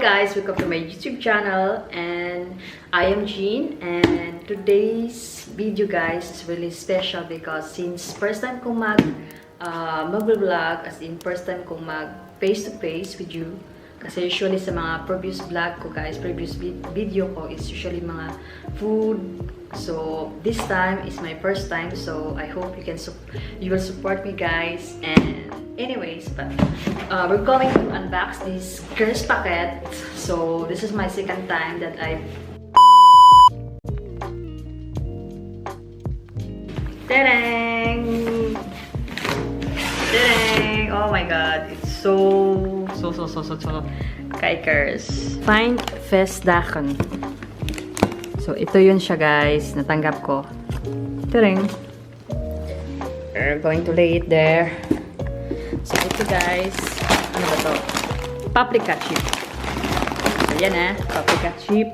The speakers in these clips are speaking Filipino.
guys, welcome to my YouTube channel, and I am Jean, and today's video guys is really special because since first time kong mag-vlog, as in first time kong mag face to face with you, kasi usually sa mga previous vlog ko guys, previous video ko is usually mga food. So this time is my first time, so I hope you will support me guys. And anyways, but we're going to unbox this Curse packet. So this is my second time that I've Tadang! Tadang! Oh my god, it's so kay Curse. Find Festdagen. So ito yun siya guys, natanggap ko. Tadang! We're going to lay it there. So ito guys, ano ba to? Paprika chip. So yan paprika chip.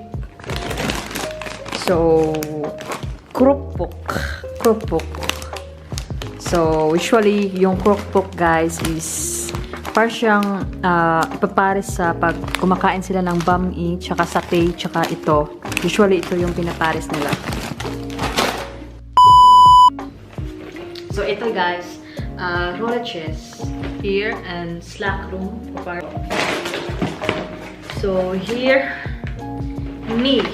So krupuk. So usually yung krupuk guys is parang siyang ipapares sa pag kumakain sila ng bami, tsaka satay, tsaka ito. Usually ito yung pinapares nila. So ito guys, rollaches here and slack room. So here, meat.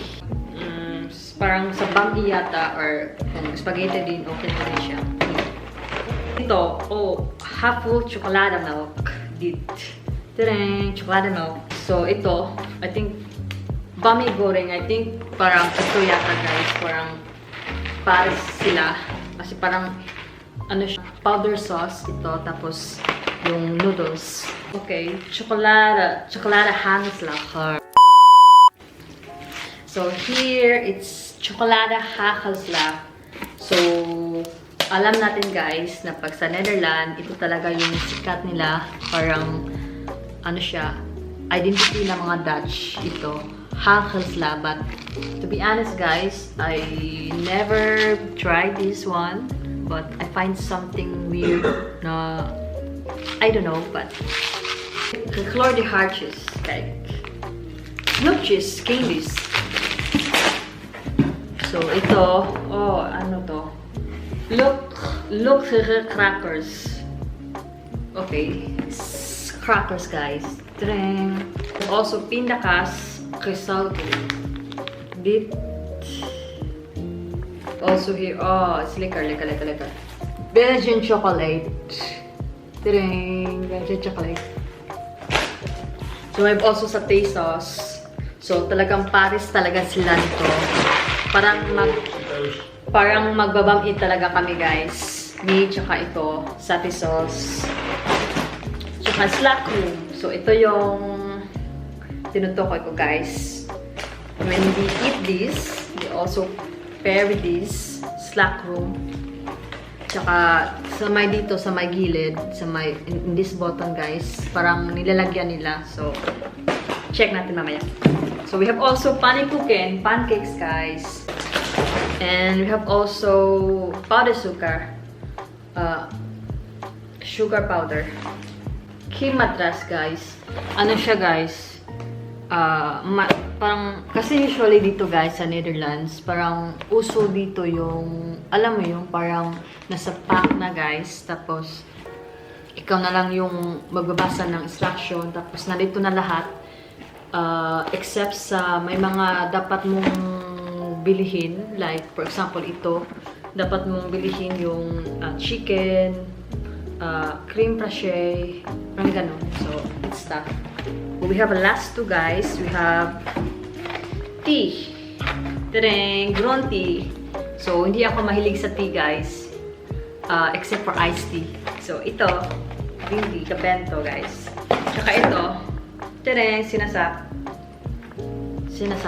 Parang sa bami yata or spaghetti din, okay na rin siya. Ito, half full chocolate milk. Tadang! Chocolate milk. So ito, I think, bami goreng, I think parang ito yata guys, parang pares sila. Kasi parang ano siya, powder sauce ito, tapos yung noodles. Okay, chocolate hagelslag. So here, it's chocolate hagelslag. So, alam natin guys, na pag sa Netherlands, ito talaga yung sikat nila. Parang, ano siya, identity ng mga Dutch, ito. Hagelslag. But, to be honest guys, I never tried this one. But I find something weird na I don't know, but gekleurde hartjes, kijk. Snoepjes, candies. So ito, ano to? Look crackers. Okay, crackers guys. Tring. Also pindakas, kristal. Dit. Also here, it's liquor. Belgian chocolate. Tadang! Belgian chocolate. So, I have also satay sauce. So, talagang pares talaga sila nito. Parang magbabami talaga kami, guys. Me, tsaka ito, satay sauce. Tsaka slack room. So, ito yung tinutukoy ko, guys. When we eat this, we also pair with this slack room. Tsaka sa may dito, sa may gilid, in this button guys, parang nilalagyan nila. So, check natin mamaya. So, we have also panikuken, pancakes guys. And we have also powder sugar powder. Kimatras guys. Ano siya guys? Parang, kasi usually dito guys sa Netherlands, parang uso dito yung, alam mo yung parang nasa pack na guys, tapos ikaw na lang yung magbabasa ng instruction, tapos nandito na lahat, except sa may mga dapat mong bilihin, like for example ito, dapat mong bilihin yung chicken, cream fraiche, parang gano'n. So, it's that. We have the last two guys. We have tea. Tadang! Grown tea. So, hindi ako mahilig sa tea guys. Except for iced tea. So, ito. Green tea. Kabento guys. Tsaka ito. Tadang! Sinasap.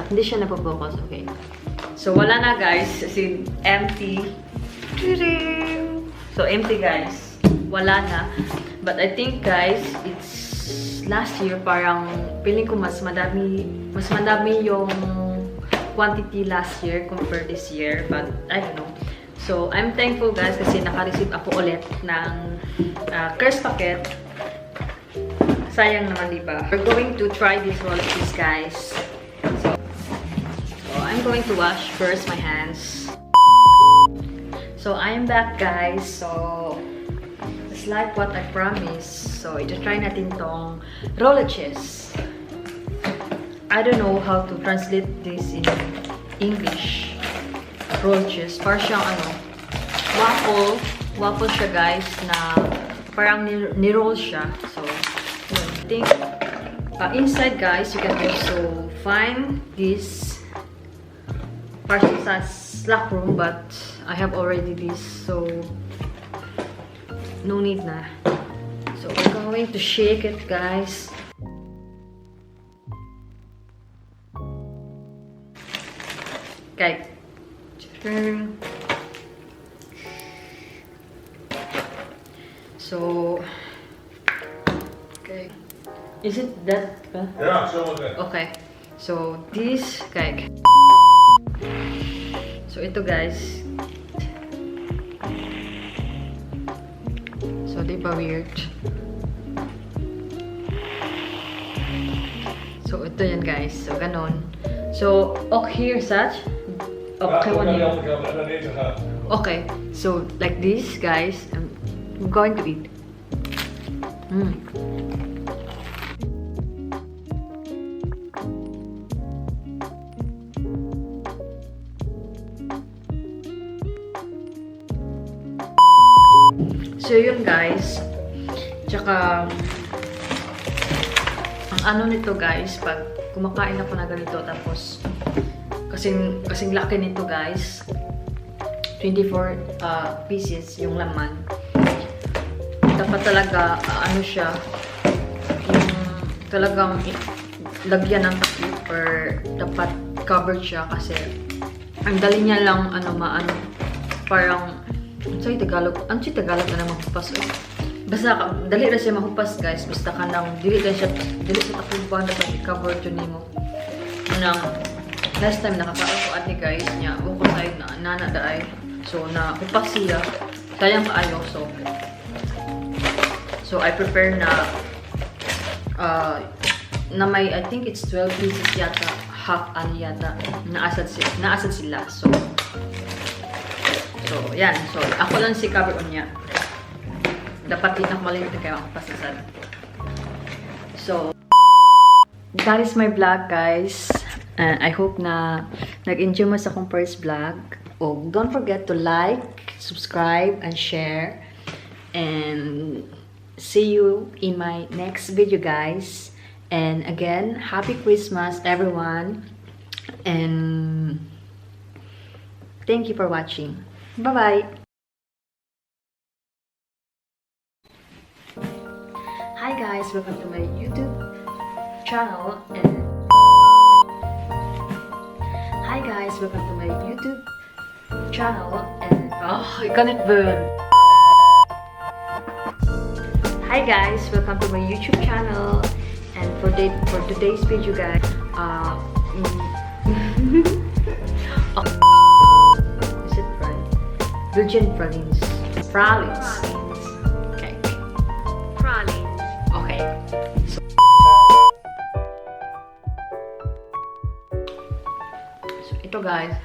Hindi siya napopokus. Okay. So, wala na guys. As in, empty. Tadang! So, empty guys. Wala na. But I think guys, it's last year parang feeling ko mas madami yung quantity last year compared this year, but I don't know. So I'm thankful guys kasi naka-receive ako ulit ng Curse packet. sayang naman, diba? We're going to try this roll cheese, guys. So I'm going to wash first my hands. So I am back, guys. So just like what I promised. So ito-try natin tong roll cheese. I don't know how to translate this in English. Roll cheese. Parang siyang waffle. Waffle siya, guys, na parang ni-roll siya. So, yun. I think, inside, guys, you can also find this parcel sa Slack room, but I have already this, so no need na. So, we're going to shake it, guys. Okay. So, okay. Is it that? Yeah, so okay. Okay. So, this, okay. So, ito, guys. So, di ba weird? So, ito yan, guys. So, ganon. So, okay, here, such. Okay, one here. Okay. So, like this, guys. I'm going to eat. So yun, guys. Tsaka ang ano nito, guys, pag kumakain ako na ganito tapos kasing laki nito, guys. 24 pieces yung laman. Dapat talaga, ano siya, yung talagang lagyan ng takip or dapat covered siya kasi ang dali niya lang, parang, ano siya Tagalog na naman mahupas. Basta, dali na siya mahupas, guys. Basta ka nang, dili sa takuban, dapat i-cover to nimo. Last time nakakaroon ni guys niya, ko tayo na nanadaay. So, nahupas siya. Sayang kaayo, So, I prefer na may, I think it's 12 pieces yata, half yata, naasad sila. So, yan. So, ako lang si cover on niya. Dapat din ako maliit na kayo ang pasasan. So, that is my vlog, guys. I hope na nag-enjoy mo sa akong first vlog. Don't forget to like, subscribe, and share. And see you in my next video, guys. And again, happy Christmas, everyone. And thank you for watching. Bye-bye. Hi guys, welcome to my YouTube channel. And hi guys, welcome to my YouTube channel. And I can't burn. Hi guys, welcome to my YouTube channel, and for today's video, guys, is it Belgian pralines? Okay. Pralines. Okay. So ito, guys.